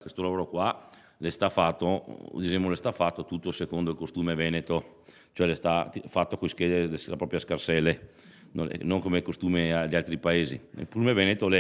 Questo lavoro qua le sta fatto tutto secondo il costume veneto, cioè le sta fatto con schede della propria scarsele, non come il costume di altri paesi. Il costume veneto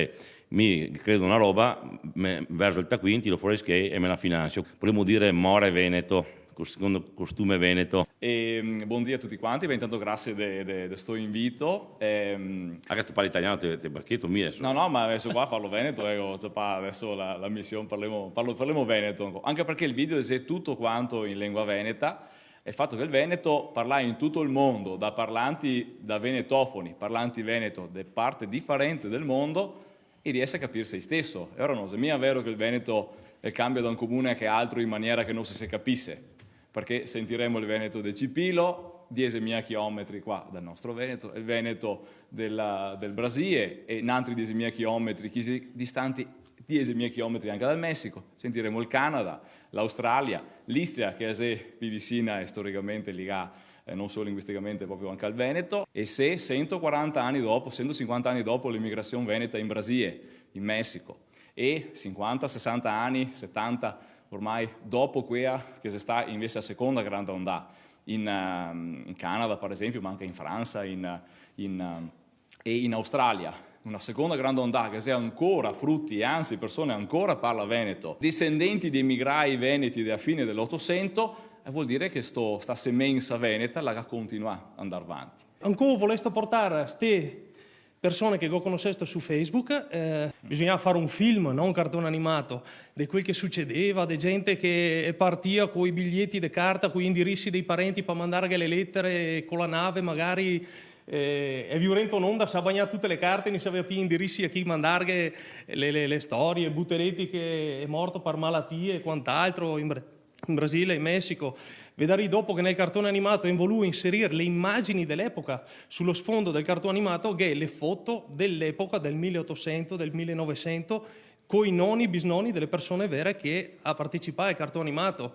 mi credo una roba, verso il taccuin, tiro fuori schede e me la finanzio. Potremmo dire more veneto, secondo costume veneto. Buongiorno a tutti quanti, intanto grazie di questo invito. Anche se parli italiano ti bacchetto mio. No, ma adesso qua parlo veneto, adesso la missione parliamo veneto, anche perché il video è tutto quanto in lingua veneta. E il fatto che il veneto parla in tutto il mondo, da parlanti, da venetofoni, parlanti veneto, da parte differente del mondo, e riesce a capire se stesso. E ora non è mica vero che il veneto cambia da un comune che altro in maniera che non si capisce, perché sentiremo il veneto del Cipilo, 10.000 chilometri qua dal nostro Veneto, il veneto del Brasile e in altri 10.000 chilometri distanti, 10.000 chilometri anche dal Messico. Sentiremo il Canada, l'Australia, l'Istria, che è più vicina e storicamente legata non solo linguisticamente, proprio anche al Veneto, e se 140 anni dopo, 150 anni dopo l'immigrazione veneta in Brasile, in Messico, e 50, 60 anni, 70 ormai dopo quella che si sta invece a seconda grande onda in Canada per esempio, ma anche in Francia e in Australia, una seconda grande onda che sia ancora frutti e anzi persone ancora parla veneto, discendenti di emigrai veneti della fine dell'Ottocento, vuol dire che sta semenza veneta la continua ad andare avanti. Ancora voleste portare queste persone che conosceste su Facebook, bisognava fare un film, non un cartone animato, di quel che succedeva, di gente che partiva con i biglietti di carta, con gli indirizzi dei parenti per mandare le lettere con la nave, magari è violento un'onda, si ha bagnato tutte le carte, non sapeva più indirizzi a chi mandare le storie, Butteretti che è morto per malattie e quant'altro in Brasile, in Messico. Vedrei dopo che nel cartone animato è voluto inserire le immagini dell'epoca sullo sfondo del cartone animato, che è le foto dell'epoca del 1800, del 1900, con i nonni, bisnonni delle persone vere che ha partecipato al cartone animato.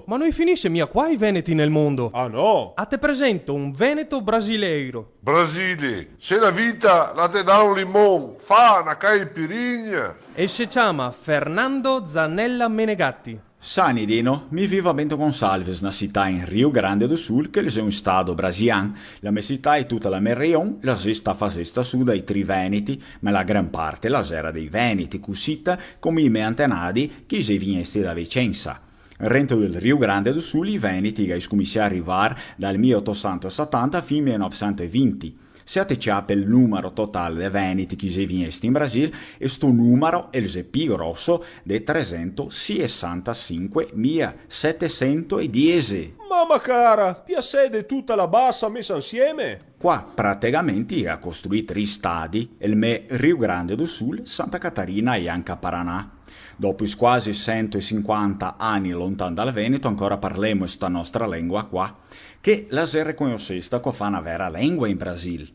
Ma non finisce mia qua i veneti nel mondo. Ah no? A te presento un veneto brasileiro. Brasile, se la vita la te dà un limone, fa una caipirinha. E si chiama Fernando Zanella Menegatti. Sani Dino, mi vivo Bento Gonçalves, una città in Rio Grande do Sul, che è un stato brasiliano. La mia città è tutta la mia regione, la sesta facesta su dai tri veneti, ma la gran parte la sera dei veneti, cusita come i miei antenati che si vignesti da Vicenza. Il rento del Rio Grande do Sul, i veneti che scominciano a arrivare dal 1870 fino al 1920. Se atticciate il numero totale dei veneti che si vignesti in Brasile, e sto numero è il più grosso di 365.710. Mamma cara, ti assede tutta la bassa messa insieme? Qua praticamente ha costruito 3 stadi, il Rio Grande do Sul, Santa Catarina e anche Paraná. Dopo i quasi 150 anni lontano dal Veneto, ancora parliamo questa nostra lingua qua, che la si riconoscesta come fa una vera lingua in Brasile.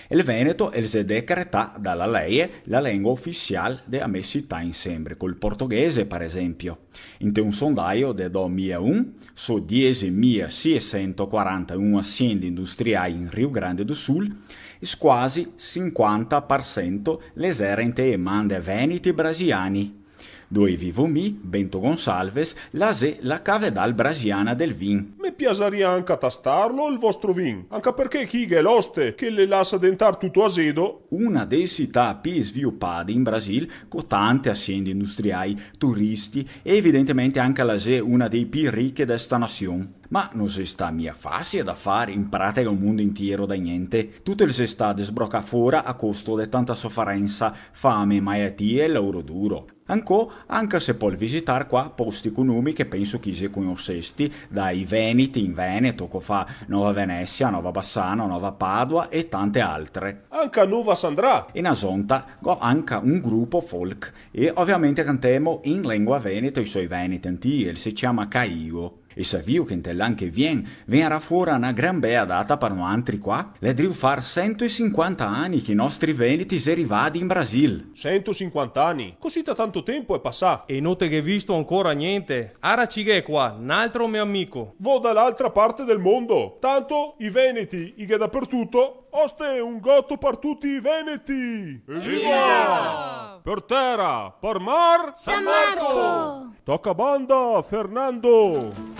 Il Veneto è decretato dalla legge la lingua ufficiale della mia città in sempre, col portoghese per esempio. In un sondaggio del 2001, su 10.641 aziende industriali in Rio Grande do Sul, quasi 50% le erano e mande veneti brasiliani. Dove vivo mi, Bento Gonçalves, la cavedal brasiliana del vin. Mi piacerebbe anche a tastarlo il vostro vin, anche perché chi è l'oste che le lascia diventare tutto asedo. Una delle città più sviluppate in Brasile, con tante aziende industriali, turisti e evidentemente anche una dei più ricche di questa nazione. Ma non si sta mia facile da fare in pratica un mondo intero da niente. Tutto il si sta sbrocca fuori a costo di tanta sofferenza, fame, malattie e lavoro duro. Anche se puoi visitare qua posti economici che penso che si conoscesti dai Veneti in Veneto, che fa Nuova Venezia, Nuova Bassano, Nuova Padua e tante altre. Anche a Nuova Sandrà. In Asonta ho anche un gruppo folk e ovviamente cantiamo in lingua veneta i suoi veneti antichi, si chiama Caigo. E sapevo che l'anno che viene verrà fuori una gran bella data per noi altri qua. Ledriu far 150 anni che i nostri veneti si arrivati in Brasile. 150 anni? Così da tanto tempo è passato. E non te che visto ancora niente. Ara cighe qua, un altro mio amico. Vo dall'altra parte del mondo. Tanto i veneti, i che dappertutto, oste un gotto per tutti i veneti. Evviva! Per terra, per mar, San Marco! tocca banda, Fernando.